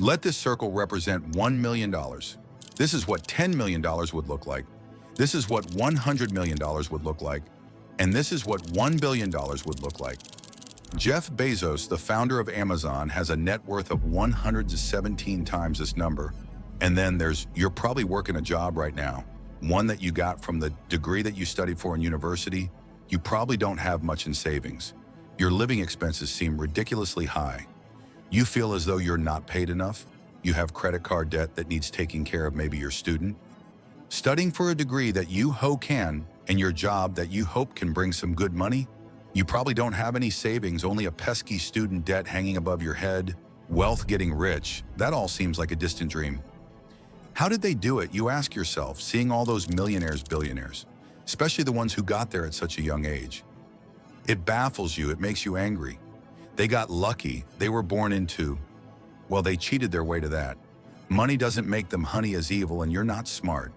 Let this circle represent $1 million. This is what $10 million would look like. This is what $100 million would look like. And this is what $1 billion would look like. Jeff Bezos, the founder of Amazon, has a net worth of 117 times this number. And then you're probably working a job right now, one that you got from the degree that you studied for in university. You probably don't have much in savings. Your living expenses seem ridiculously high. You feel as though you're not paid enough. You have credit card debt that needs taking care of, maybe your student. Studying for a degree that you hope can, and your job that you hope can bring some good money. You probably don't have any savings, only a pesky student debt hanging above your head, wealth getting rich. That all seems like a distant dream. How did they do it, you ask yourself, seeing all those millionaires, billionaires, especially the ones who got there at such a young age? It baffles you, it makes you angry. They got lucky, they were born into, well, they cheated their way to that. Money doesn't make them honey as evil, and you're not smart.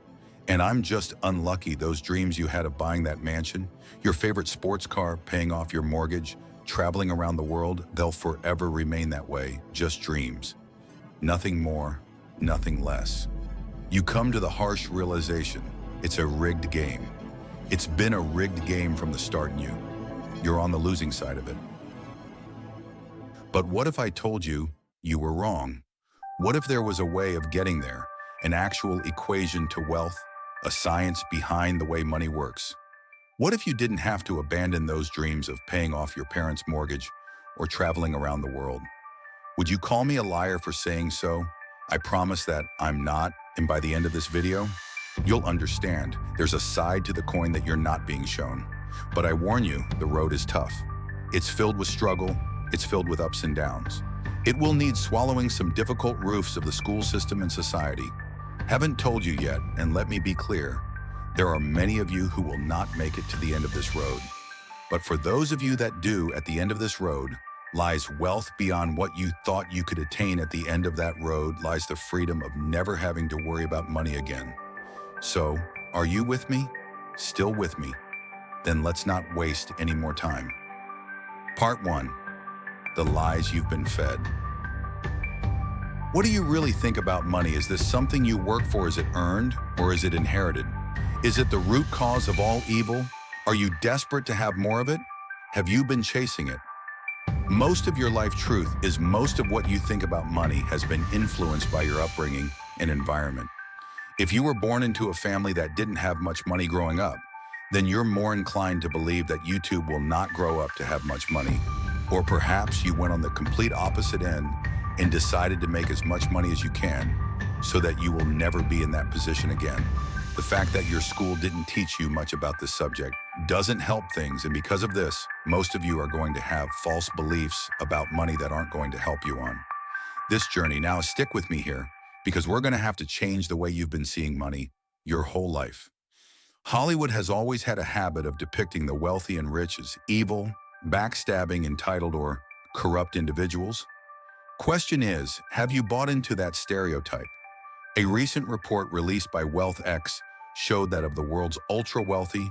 And I'm just unlucky. Those dreams you had of buying that mansion, your favorite sports car, paying off your mortgage, traveling around the world, they'll forever remain that way, just dreams. Nothing more, nothing less. You come to the harsh realization, it's a rigged game. It's been a rigged game from the start in you. You're on the losing side of it. But what if I told you you were wrong? What if there was a way of getting there, an actual equation to wealth, a science behind the way money works? What if you didn't have to abandon those dreams of paying off your parents' mortgage or traveling around the world? Would you call me a liar for saying so? I promise that I'm not, and by the end of this video, you'll understand there's a side to the coin that you're not being shown. But I warn you, the road is tough. It's filled with struggle, it's filled with ups and downs. It will need swallowing some difficult roofs of the school system and society. Haven't told you yet, and let me be clear, there are many of you who will not make it to the end of this road. But for those of you that do, at the end of this road, lies wealth beyond what you thought you could attain. At the end of that road lies the freedom of never having to worry about money again. So, are you with me? Still with me? Then let's not waste any more time. Part 1. The lies you've been fed. What do you really think about money? Is this something you work for? Is it earned, or is it inherited? Is it the root cause of all evil? Are you desperate to have more of it? Have you been chasing it? Most of your life truth is most of what you think about money has been influenced by your upbringing and environment. If you were born into a family that didn't have much money growing up, then you're more inclined to believe that you too will not grow up to have much money. Or perhaps you went on the complete opposite end and decided to make as much money as you can so that you will never be in that position again. The fact that your school didn't teach you much about this subject doesn't help things, and because of this, most of you are going to have false beliefs about money that aren't going to help you on this journey. Now, stick with me here, because we're going to have to change the way you've been seeing money your whole life. Hollywood has always had a habit of depicting the wealthy and rich as evil, backstabbing, entitled, or corrupt individuals. Question is, have you bought into that stereotype? A recent report released by WealthX showed that of the world's ultra-wealthy,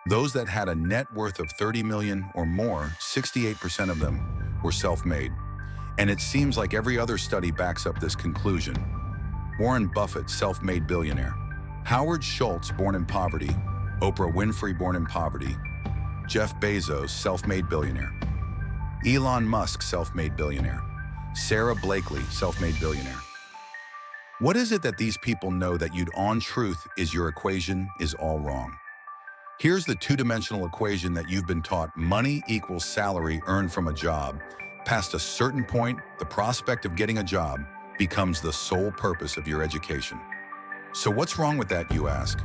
those that had a net worth of 30 million or more, 68% of them were self-made. And it seems like every other study backs up this conclusion. Warren Buffett, self-made billionaire. Howard Schultz, born in poverty. Oprah Winfrey, born in poverty. Jeff Bezos, self-made billionaire. Elon Musk, self-made billionaire. Sarah Blakely, self-made billionaire. What is it that these people know that you'd on truth is your equation is all wrong? Here's the two-dimensional equation that you've been taught. Money equals salary earned from a job. Past a certain point, the prospect of getting a job becomes the sole purpose of your education. So what's wrong with that, you ask?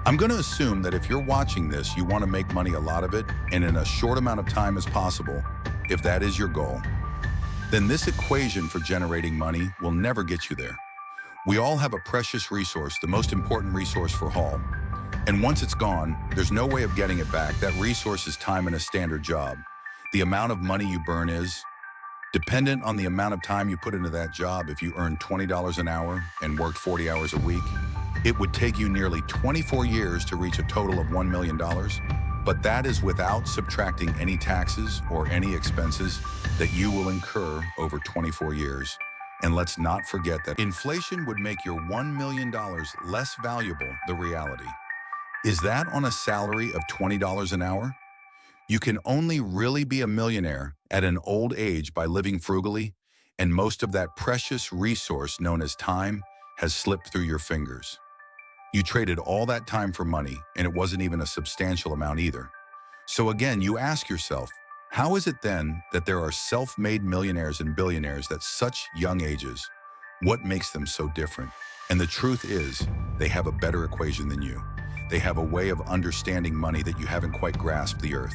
I'm going to assume that if you're watching this, you want to make money, a lot of it, and in a short amount of time as possible. If that is your goal, then this equation for generating money will never get you there. We all have a precious resource, the most important resource for all. And once it's gone, there's no way of getting it back. That resource is time in a standard job. The amount of money you burn is dependent on the amount of time you put into that job. If you earn $20 an hour and worked 40 hours a week, it would take you nearly 24 years to reach a total of $1 million. But that is without subtracting any taxes or any expenses that you will incur over 24 years. And let's not forget that inflation would make your $1 million less valuable, the reality. Is that on a salary of $20 an hour? You can only really be a millionaire at an old age by living frugally, and most of that precious resource known as time has slipped through your fingers. You traded all that time for money, and it wasn't even a substantial amount either. So again, you ask yourself, how is it then that there are self-made millionaires and billionaires at such young ages? What makes them so different? And the truth is, they have a better equation than you. They have a way of understanding money that you haven't quite grasped the earth.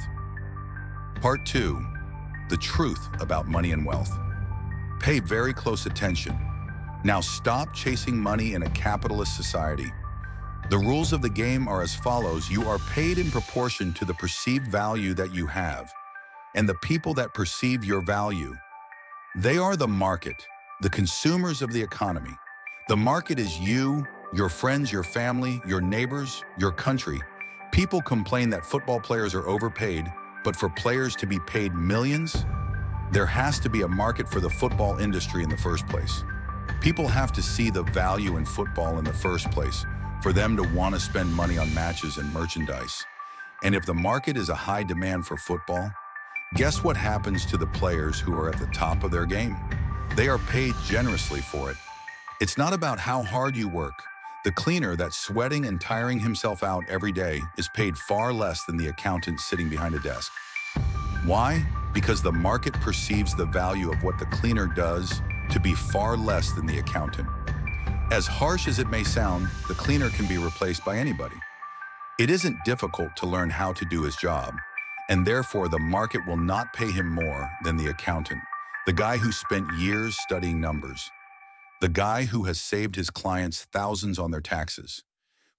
Part 2, the truth about money and wealth. Pay very close attention. Now stop chasing money in a capitalist society. The rules of the game are as follows. You are paid in proportion to the perceived value that you have, and the people that perceive your value. They are the market, the consumers of the economy. The market is you, your friends, your family, your neighbors, your country. People complain that football players are overpaid, but for players to be paid millions, there has to be a market for the football industry in the first place. People have to see the value in football in the first place for them to want to spend money on matches and merchandise. And if the market is a high demand for football, guess what happens to the players who are at the top of their game? They are paid generously for it. It's not about how hard you work. The cleaner that's sweating and tiring himself out every day is paid far less than the accountant sitting behind a desk. Why? Because the market perceives the value of what the cleaner does to be far less than the accountant. As harsh as it may sound, the cleaner can be replaced by anybody. It isn't difficult to learn how to do his job, and therefore the market will not pay him more than the accountant, the guy who spent years studying numbers, the guy who has saved his clients thousands on their taxes.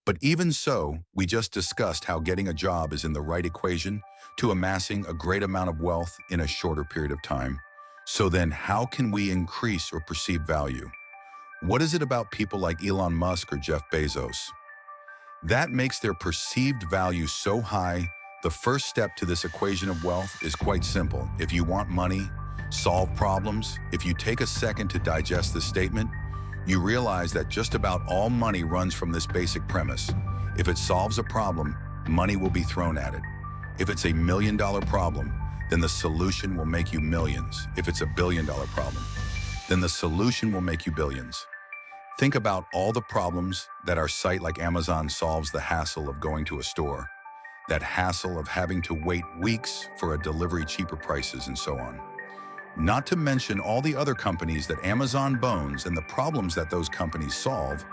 But even so, we just discussed how getting a job is in the right equation to amassing a great amount of wealth in a shorter period of time. So then how can we increase or perceive value? What is it about people like Elon Musk or Jeff Bezos that makes their perceived value so high? The first step to this equation of wealth is quite simple. If you want money, solve problems, if you take a second to digest this statement, you realize that just about all money runs from this basic premise. If it solves a problem, money will be thrown at it. If it's $1 million problem, then the solution will make you millions. If it's $1 billion problem, then the solution will make you billions. Think about all the problems that our site like Amazon solves: the hassle of going to a store, that hassle of having to wait weeks for a delivery, cheaper prices, and so on. Not to mention all the other companies that Amazon bones and the problems that those companies solve.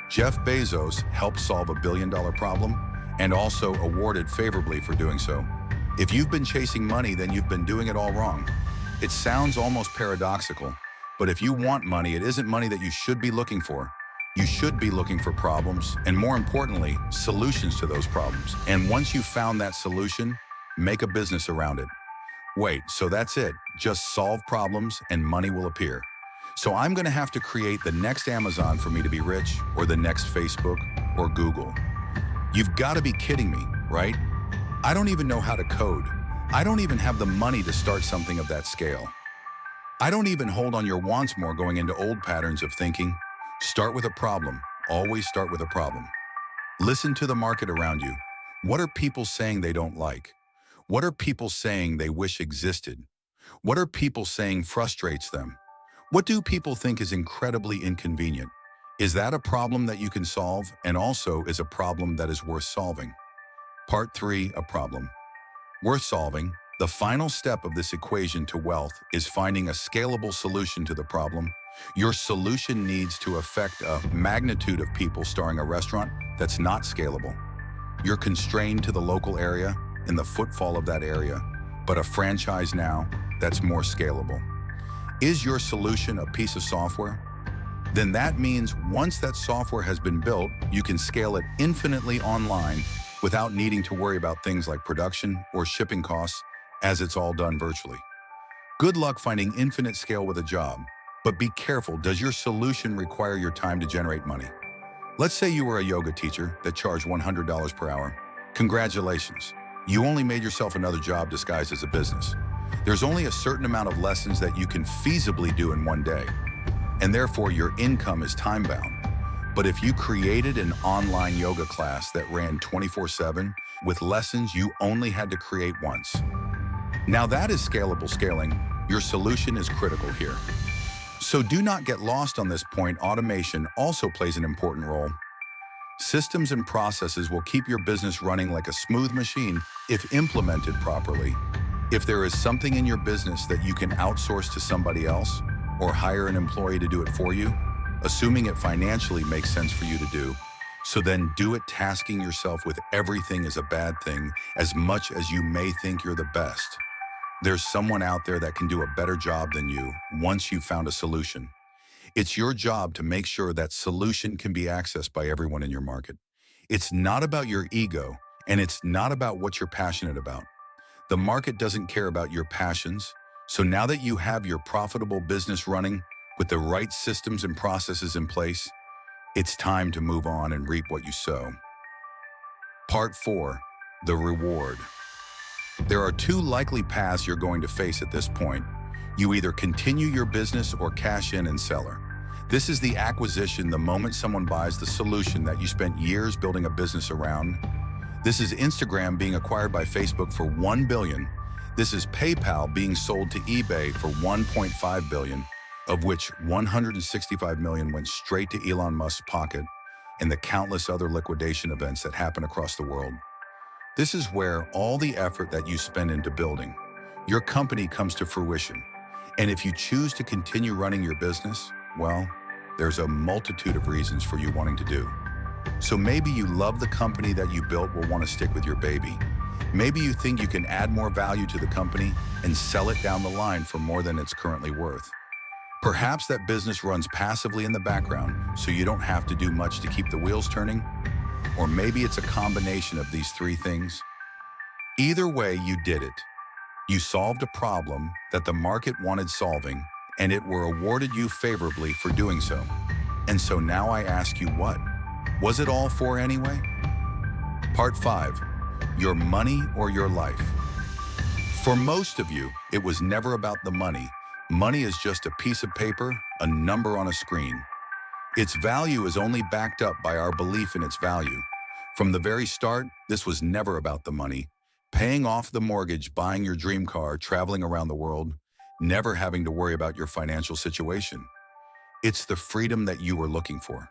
Jeff Bezos helped solve $1 billion problem and also awarded favorably for doing so. If you've been chasing money, then you've been doing it all wrong. It sounds almost paradoxical, but if you want money, it isn't money that you should be looking for. You should be looking for problems, and more importantly, solutions to those problems. And once you've found that solution, make a business around it. Wait, so that's it? Just solve problems and money will appear. So I'm going to have to create the next Amazon for me to be rich, or the next Facebook or Google. You've got to be kidding me, right? I don't even know how to code. I don't even have the money to start something of that scale. I don't even hold on your wants more, going into old patterns of thinking. Start with a problem. Always start with a problem. Listen to the market around you. What are people saying they don't like? What are people saying they wish existed? What are people saying frustrates them? What do people think is incredibly inconvenient? Is that a problem that you can solve, and also is a problem that is worth solving? Part 3, a problem worth solving. The final step of this equation to wealth is finding a scalable solution to the problem. Your solution needs to affect a magnitude of people. Starting a restaurant that's not scalable. You're constrained to the local area and the footfall of that area, but a franchise now that's more scalable. Is your solution a piece of software? Then that means once that software has been built, you can scale it infinitely online without needing to worry about things like production or shipping costs, as it's all done virtually. Good luck finding infinite scale with a job, but be careful. Does your solution require your time to generate money? Let's say you were a yoga teacher that charged $100 per hour. Congratulations. You only made yourself another job disguised as a business. There's only a certain amount of lessons that you can feasibly do in one day. and therefore your income is time-bound. But if you created an online yoga class that ran 24/7 with lessons you only had to create once, now that is scalable scaling. Your solution is critical here. So do not get lost on this point. Automation also plays an important role. Systems and processes will keep your business running like a smooth machine if implemented properly. If there is something in your business that you can outsource to somebody else or hire an employee to do it for you, assuming it financially makes sense for you to do, so then do it. Tasking yourself with everything is a bad thing as much as you may think you're the best. There's someone out there that can do a better job than you once you've found a solution. It's your job to make sure that solution can be accessed by everyone in your market. It's not about your ego, and it's not about what you're passionate about. The market doesn't care about your passions. So now that you have your profitable business running with the right systems and processes in place, it's time to move on and reap what you sow. Part 4, the reward. There are two likely paths you're going to face at this point. You either continue your business or cash in and sell her. This is the acquisition the moment someone buys the solution that you spent years building a business around. This is Instagram being acquired by Facebook for $1 billion. This is PayPal being sold to eBay for $1.5 billion, of which $165 million went straight to Elon Musk's pocket, and the countless other liquidation events that happen across the world. This is where all the effort that you spend into building your company comes to fruition. And if you choose to continue running your business, well, there's a multitude of reasons for you wanting to do. So maybe you love the company that you built, will want to stick with your baby. Maybe you think you can add more value to the company and sell it down the line for more than it's currently worth. Perhaps that business runs passively in the background, so you don't have to do much to keep the wheels turning. Or maybe it's a combination of these three things. Either way, you did it. You solved a problem that the market wanted solving, and it were awarded you favorably for doing so. And so now I ask you, what was it all for anyway? Part 5, your money or your life. For most of you, it was never about the money. Money is just a piece of paper, a number on a screen. Its value is only backed up by our belief in its value. From the very start, this was never about the money. Paying off the mortgage, buying your dream car, traveling around the world, never having to worry about your financial situation. It's the freedom that you were looking for.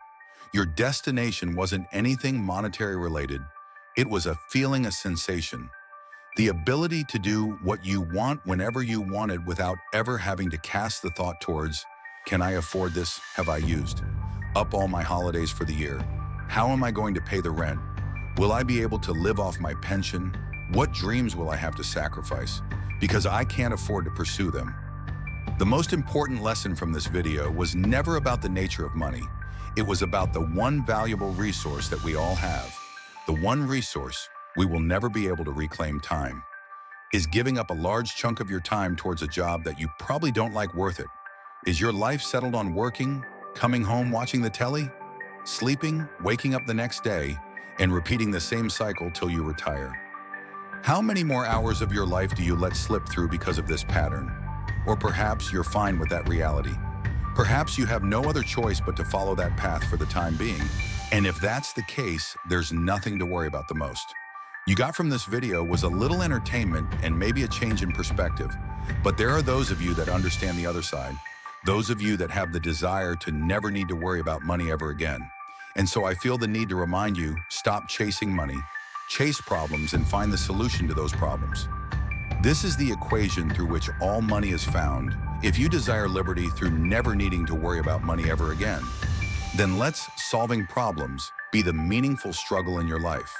Your destination wasn't anything monetary related. It was a feeling, a sensation. The ability to do what you want whenever you wanted without ever having to cast the thought towards, can I afford this? Have I used up all my holidays for the year? How am I going to pay the rent? Will I be able to live off my pension? What dreams will I have to sacrifice because I can't afford to pursue them? The most important lesson from this video was never about the nature of money. It was about the one valuable resource that we all have. The one resource we will never be able to reclaim: time. Is giving up a large chunk of your time towards a job that you probably don't like worth it? Is your life settled on working, coming home, watching the telly, sleeping, waking up the next day, and repeating the same cycle till you retire? How many more hours of your life do you let slip through because of this pattern? Or perhaps you're fine with that reality. Perhaps you have no other choice but to follow that path for the time being. And if that's the case, there's nothing to worry about the most. You got from this video was a little entertainment and maybe a change in perspective. But there are those of you that understand the other side. Those of you that have the desire to never need to worry about money ever again. And so I feel the need to remind you, stop chasing money, chase problems, and find the solution to those problems. This is the equation through which all money is found. If you desire liberty through never needing to worry about money ever again, then let's solving problems be the meaningful struggle in your life.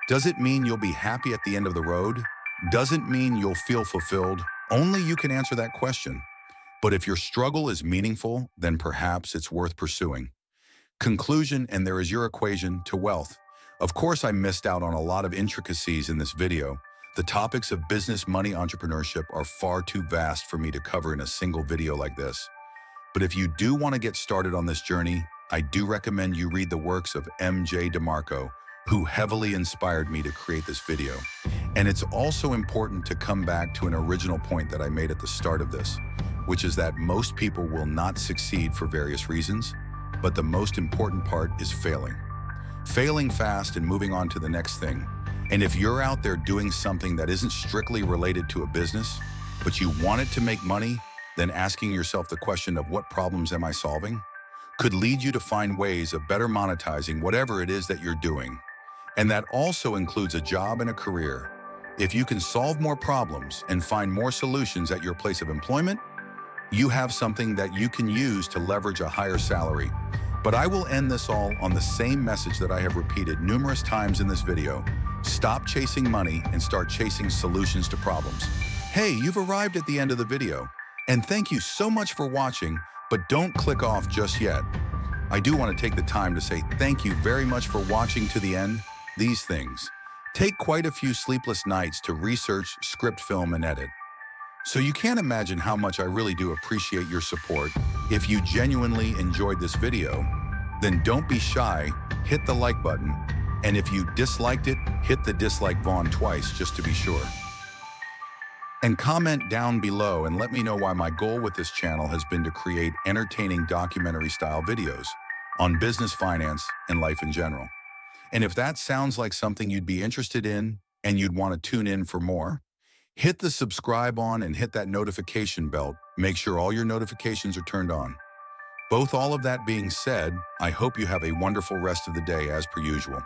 Does it mean you'll be happy at the end of the road? Doesn't mean you'll feel fulfilled? Only you can answer that question. But if your struggle is meaningful, then perhaps it's worth pursuing. Conclusion, and there is your equation to wealth. Of course, I missed out on a lot of intricacies in this video. The topics of business, money, entrepreneurship are far too vast for me to cover in a single video like this. But if you do want to get started on this journey, I do recommend you read the works of M.J. DeMarco, who heavily inspired me to create this video. And it's also important to come back to an original point that I made at the start of this, which is that most people will not succeed for various reasons, but the most important part is failing. Failing fast and moving on to the next thing. And if you're out there doing something that isn't strictly related to a business, but you want it to make money, then asking yourself the question of what problems am I solving could lead you to find ways of better monetizing whatever it is that you're doing. And that also includes a job and a career. If you can solve more problems and find more solutions at your place of employment, you have something that you can use to leverage a higher salary. But I will end this all on the same message that I have repeated numerous times in this video. Stop chasing money and start chasing solutions to problems. Hey, you've arrived at the end of the video, and thank you so much for watching, but don't click off just yet. I do want to take the time to say thank you very much for watching to the end. These things take quite a few sleepless nights to research, script, film, and edit. So you can't imagine how much I really do appreciate your support. If you genuinely enjoyed this video, then don't be shy, hit the like button, and if you disliked it, hit the dislike Vaughn twice just to be sure. And comment down below and let me know why my goal with this channel has been to create entertaining documentary-style videos on business, finance, and life in general. And if that sounds like something you'd be interested in and you'd want to tune in for more, hit the subscribe on and hit that notification bell. Make sure all your notifications are turned on. All of that being said, I hope you have a wonderful rest of the day as per usual.